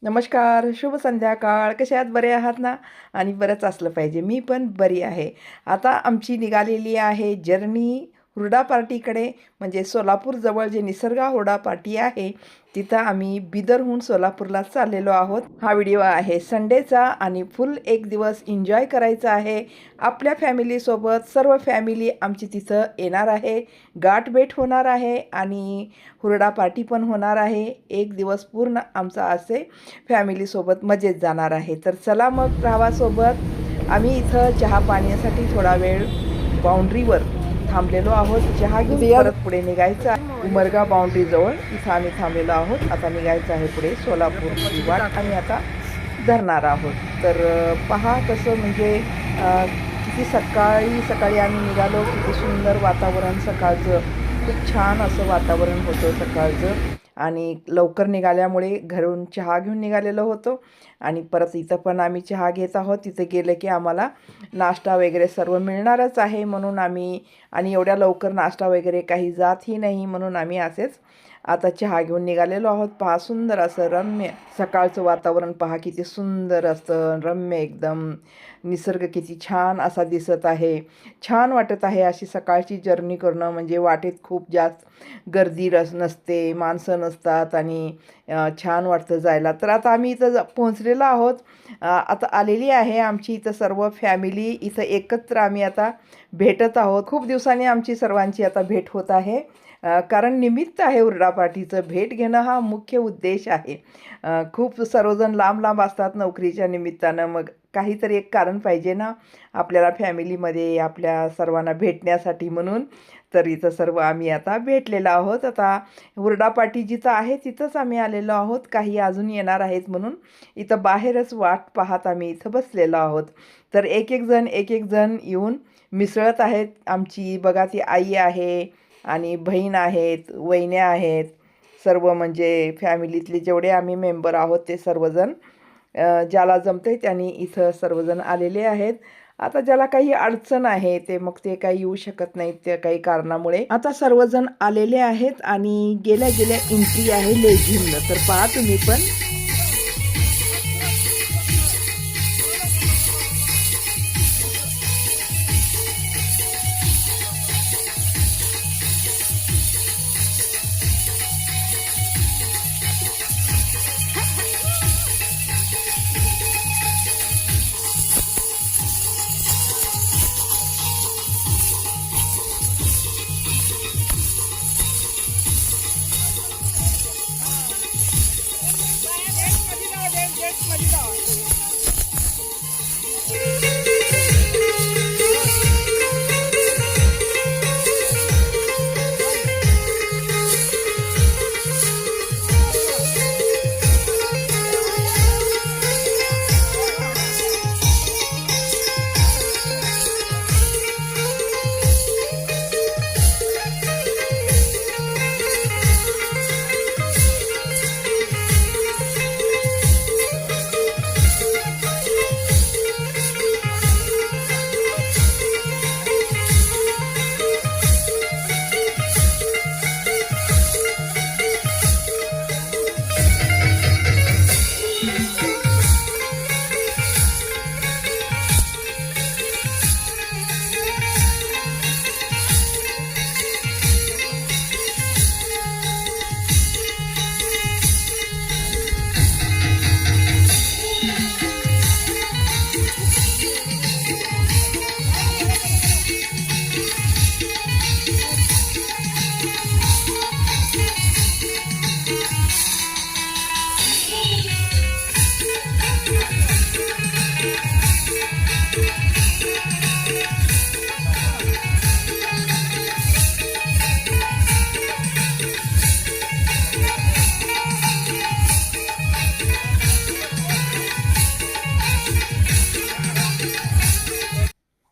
नमस्कार, शुभ संध्याकाळ. कशा आहात? बरे आहात ना? आणि बरंच असलं पाहिजे. मी पण बरी आहे. आता आमची निघालेली आहे जर्नी हुरडा पार्टीकडे, म्हणजे सोलापूरजवळ जे निसर्गा हुरडा पार्टी आहे, तिथं आम्ही बिदरहून सोलापूरला चाललेलो आहोत. हा व्हिडिओ आहे संडेचा आणि फुल एक दिवस एन्जॉय करायचा आहे. आपल्या फॅमिलीसोबत सर्व फॅमिली आमची तिथं येणार आहे. गाठभेट होणार आहे आणि हुरडा पार्टी पण होणार आहे. एक दिवस पूर्ण आमचा असे फॅमिलीसोबत मजेत जाणार आहे. तर चला मग राहावा सोबत. आम्ही इथं चहा पाण्यासाठी थोडा वेळ बाउंड्रीवर थांबलेलो आहोत. चहा घेऊन परत पुढे निघायचं आहे. उमरगा बाउंड्रीजवळ इथं आम्ही थांबलेलो आहोत. आता निघायचं आहे पुढे सोलापूरची वाट आम्ही आता धरणार आहोत. तर पहा कसं म्हणजे किती सकाळी सकाळी आम्ही निघालो. किती सुंदर वातावरण सकाळचं, खूप छान असं वातावरण होतं सकाळचं. आणि लवकर निघाल्यामुळे घरून चहा घेऊन निघालेलो होतो आणि परत इथं पण आम्ही चहा घेत आहोत. तिथे गेलं की आम्हाला नाश्ता वगैरे सर्व मिळणारच आहे म्हणून आम्ही, आणि एवढ्या लवकर नाश्ता वगैरे काही जातही नाही म्हणून आम्ही असेच आता चहा घेऊन निघालेलो आहोत. पहा सुंदर असं रम्य सकाळचं वातावरण, पहा किती सुंदर असतं, रम्य एकदम. निसर्ग किती छान असा दिसत आहे. छान वाटत आहे अशी सकाळची जर्नी करणं. म्हणजे वाटेत खूप जास्त गर्दी नसते, माणसं नसतात आणि छान वाटतं जायला. तर आता आम्ही इथं पोहोचलेलो आहोत. आता आलेली आहे आमची इथं सर्व फॅमिली. इथं एकत्र आम्ही आता भेटत आहोत. खूप दिवसांनी आमची सर्वांची आता भेट होत आहे. कारण निमित्त आहे हुरडा पार्टीचं. भेट घेणं हा मुख्य उद्देश आहे. खूप सर्वजण लांब लांब असतात नोकरीच्या निमित्तानं. मग काहीतरी एक कारण पाहिजे ना आपल्याला फॅमिलीमध्ये आपल्या सर्वांना भेटण्यासाठी, म्हणून तर इथं सर्व आम्ही आता भेटलेलो आहोत. आता हुरडा पार्टी जिथं आहे तिथंच आम्ही आलेलो आहोत. काही अजून येणार आहेत म्हणून इथं बाहेरच वाट पाहत आम्ही इथं बसलेलो आहोत. तर एक एक जण येऊन मिसळत आहेत. आमची बघा ती आई आहे आणि बहीण आहेत, वहिन्या आहेत, सर्व म्हणजे फॅमिलीतले जेवढे आम्ही मेंबर आहोत ते सर्वजण, ज्याला जमते त्यांनी इथं सर्वजण आलेले आहेत. आता ज्याला काही अडचण आहे ते मग ते काही येऊ शकत नाहीत त्या काही कारणामुळे. आता सर्वजण आलेले आहेत आणि गेल्या गेल्या एंट्री आहे लेझिमनं. तर पहा तुम्ही पण.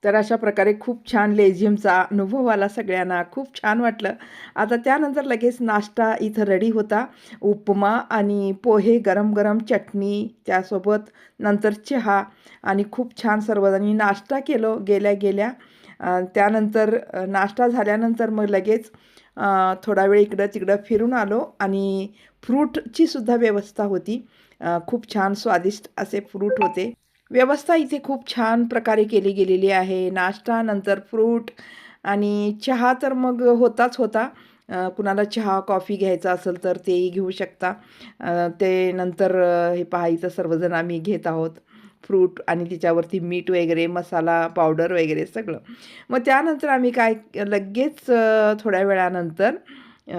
तर अशा प्रकारे खूप छान लेझिमचा अनुभव आला सगळ्यांना. खूप छान वाटलं. आता त्यानंतर लगेच नाश्ता इथं रेडी होता. उपमा आणि पोहे, गरम-गरम चटणी, त्यासोबत नंतर चहा आणि खूप छान सर्वजणी नाश्ता केलो गेल्या गेल्या. त्यानंतर नाश्ता झाल्यानंतर मग लगेच थोडा वेळ इकडं-तिकडं फिरून आलो आणि फ्रूटची सुद्धा व्यवस्था होती. खूप छान स्वादिष्ट असे फ्रूट होते. व्यवस्था इथे खूप छान प्रकारे केली गेलेली आहे. नाश्ता, नंतर फ्रूट आणि चहा तर मग होताच होता. कुणाला चहा, कॉफी घ्यायचा असेल तर तेही घेऊ शकता. ते नंतर हे पहा इथं सर्वजण आम्ही घेत आहोत फ्रूट आणि त्याच्यावरती मीठ वगैरे, मसाला पावडर वगैरे सगळं. मग त्यानंतर आम्ही काय लगेच थोड्या वेळानंतर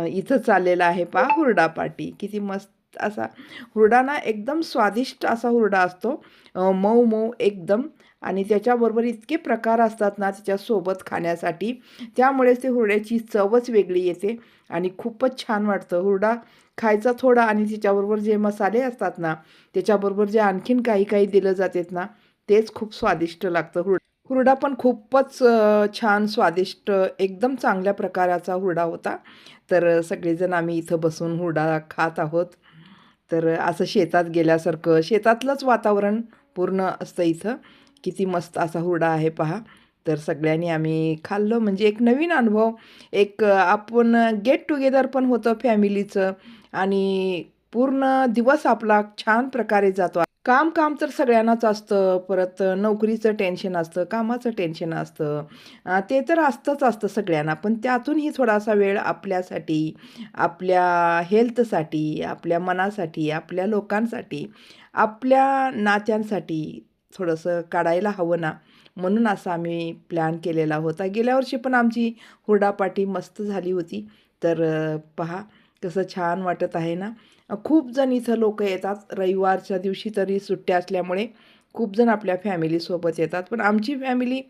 इथं चाललेला आहे पहा हुरडा पार्टी. किती मस्त असा हुरडा ना, एकदम स्वादिष्ट असा हुरडा असतो. मऊ मऊ एकदम आणि त्याच्याबरोबर इतके प्रकार असतात ना त्याच्यासोबत खाण्यासाठी. त्यामुळेच ते हुरड्याची चवच वेगळी येते आणि खूपच छान वाटतं. हुरडा खायचा थोडा आणि त्याच्याबरोबर जे मसाले असतात ना, त्याच्याबरोबर जे आणखीन काही काही दिलं जातात ना, तेच खूप स्वादिष्ट लागतं. हुरडा पण खूपच छान स्वादिष्ट एकदम चांगल्या प्रकाराचा हुरडा होता. तर सगळेजण आम्ही इथं बसून हुरडा खात आहोत. तर असं शेतात गेल्यासारखं शेतातलंच वातावरण पूर्ण असतं इथं. किती मस्त असा हुरडा आहे पहा. तर सगळ्यांनी आम्ही खाल्लं म्हणजे एक नवीन अनुभव, एक आपण गेट टुगेदर पण होतं फॅमिलीचं आणि पूर्ण दिवस आपला छान प्रकारे जातो. काम काम तर सगळ्यांनाच असतं. परत नोकरीचं टेन्शन असतं, कामाचं टेन्शन असतं. ते तर असतंच असतं सगळ्यांना. पण त्यातूनही थोडासा वेळ आपल्यासाठी, आपल्या हेल्थसाठी, आपल्या मनासाठी, आपल्या लोकांसाठी, आपल्या नात्यांसाठी थोडंसं काढायला हवं ना, म्हणून असा आम्ही प्लॅन केलेला होता. गेल्या वर्षी पण आमची हुरडा पार्टी मस्त झाली होती. तर पहा कसं छान वाटत आहे ना. खूप जण इथं लोकं येतात. रविवारच्या दिवशी तरी सुट्ट्या असल्यामुळे खूप जण आपल्या फॅमिलीसोबत येतात. पण आमची फॅमिली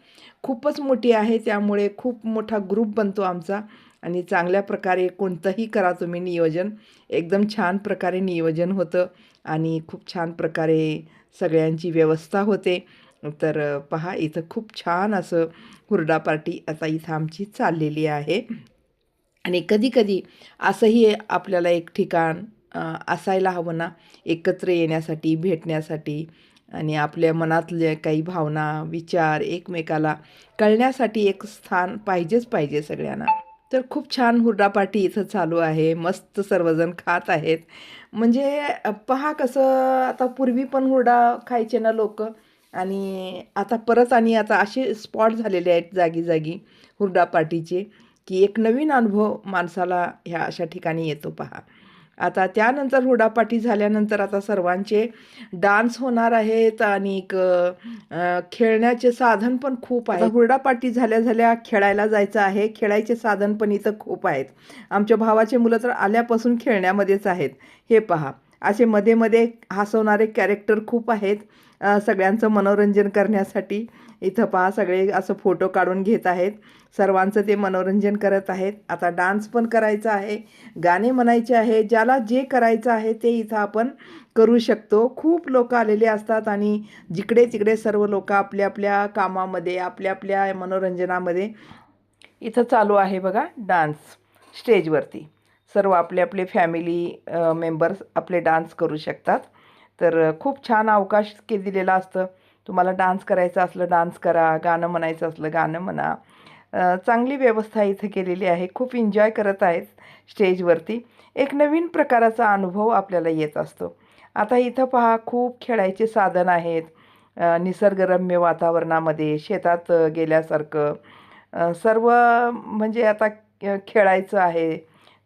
खूपच मोठी आहे, त्यामुळे खूप मोठा ग्रुप बनतो आमचा आणि चांगल्या प्रकारे कोणतंही करा तुम्ही नियोजन, एकदम छान प्रकारे नियोजन होतं आणि खूप छान प्रकारे सगळ्यांची व्यवस्था होते. तर पहा इथं खूप छान असं हुरडा पार्टी आता इथं आमची चाललेली आहे. आणि कधी-कधी असंही आपल्याला एक ठिकाण असायला हवं ना, एकत्र येण्यासाठी, भेटण्यासाठी आणि आपल्या मनातल्या काही भावना, विचार एकमेकाला कळण्यासाठी एक स्थान पाहिजेच पाहिजे सगळ्यांना. तर खूप छान हुरडा पार्टी इथं चालू आहे. मस्त सर्वजण खात आहेत. म्हणजे पहा कसं आता पूर्वी पण हुरडा खायचे ना लोकं आणि आता परत आणि आता असे स्पॉट झालेले आहेत जागी-जागी हुरडा पार्टीचे, की एक नवीन अनुभव माणसाला ह्या अशा ठिकाणी येतो पहा. आता त्यानंतर हुरडापाटी झाल्यानंतर आता सर्वांचे डान्स होणार आहेत आणि खेळण्याचे साधन पण खूप आहे. आता हुरडापाटी झाल्या-झाल्या खेळायला जायचं आहे. खेळायचे साधन पण इथं खूप आहेत. आमच्या भावाचे मुलं तर आल्यापासून खेळण्यामध्येच आहेत. हे पहा, असे मध्ये-मध्ये हसवणारे कॅरेक्टर खूप आहेत. सगळ्यांचं मनोरंजन करण्यासाठी. इथं पहा सगळे असं फोटो काढून घेत आहेत. सर्वांचं ते मनोरंजन करत आहेत. आता डान्स पण करायचा आहे, गाणे म्हणायचे आहे. ज्याला जे करायचं आहे ते इथं आपण करू शकतो. खूप लोकं आलेले असतात आणि जिकडे-तिकडे सर्व लोकं आपल्या-आपल्या कामामध्ये, आपल्या-आपल्या मनोरंजनामध्ये इथं चालू आहे बघा डान्स स्टेजवरती. सर्व आपले-आपले फॅमिली मेंबर्स आपले डान्स करू शकतात. तर खूप छान अवकाश दिलेला असतं. तुम्हाला डान्स करायचा असलं डान्स करा, गाणं म्हणायचं असलं गाणं म्हणा. चांगली व्यवस्था इथं केलेली आहे. खूप एन्जॉय करत आहेत स्टेजवरती. एक नवीन प्रकाराचा अनुभव आपल्याला येत असतो. आता इथं पहा खूप खेळायचे साधन आहेत. निसर्गरम्य वातावरणामध्ये शेतात गेल्यासारखं सर्व म्हणजे आता खेळायचं आहे,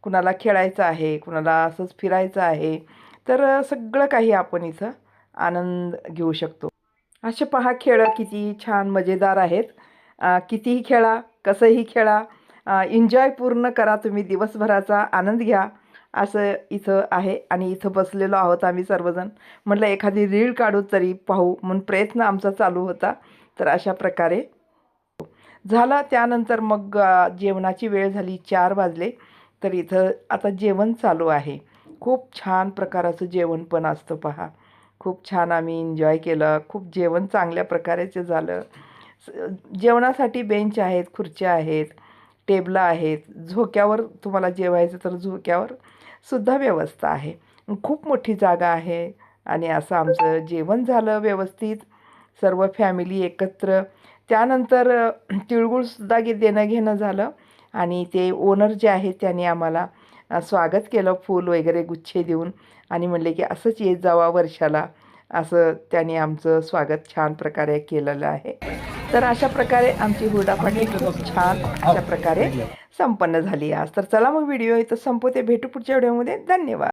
कुणाला खेळायचं आहे, कुणाला असंच फिरायचं आहे. तर सगळं काही आपण इथं आनंद घेऊ शकतो. असे पहा खेळ किती छान मजेदार आहेत. कितीही खेळा, कसंही खेळा, एन्जॉय पूर्ण करा तुम्ही दिवसभराचा आनंद घ्या. असं इथं आहे आणि इथं बसलेलो आहोत आम्ही सर्वजण. म्हटलं एखादी रीळ काढू तरी पाहू म्हणून प्रयत्न आमचा चालू होता. तर अशा प्रकारे झालं. त्यानंतर मग जेवणाची वेळ झाली 4 वाजले. तर इथं आता जेवण चालू आहे. खूप छान प्रकाराचं जेवण पण असतं पहा. खूप छान आम्ही एन्जॉय केलं. खूप जेवण चांगल्या प्रकारेचं झालं. स जेवणासाठी बेंच आहेत, खुर्च्या आहेत, टेबलं आहेत. झोक्यावर तुम्हाला जेवायचं तर झोक्यावर सुद्धा व्यवस्था आहे. खूप मोठी जागा आहे आणि असं आमचं जेवण झालं व्यवस्थित. सर्व फॅमिली एकत्र. त्यानंतर तिळगुळसुद्धा देणं-घेणं झालं आणि ते ओनर जे आहेत त्यांनी आम्हाला स्वागत केलं फूल वगैरे गुच्छे देऊन आणि म्हणले की असंच येत जावा वर्षाला, असं त्याने आमचं स्वागत छान प्रकारे केलेलं आहे. तर अशा प्रकारे आमची हुरडा पार्टी खूप छान अशा प्रकारे संपन्न झाली आज. तर चला मग व्हिडिओ इथं संपवते. भेटू पुढच्या व्हिडिओमध्ये. धन्यवाद.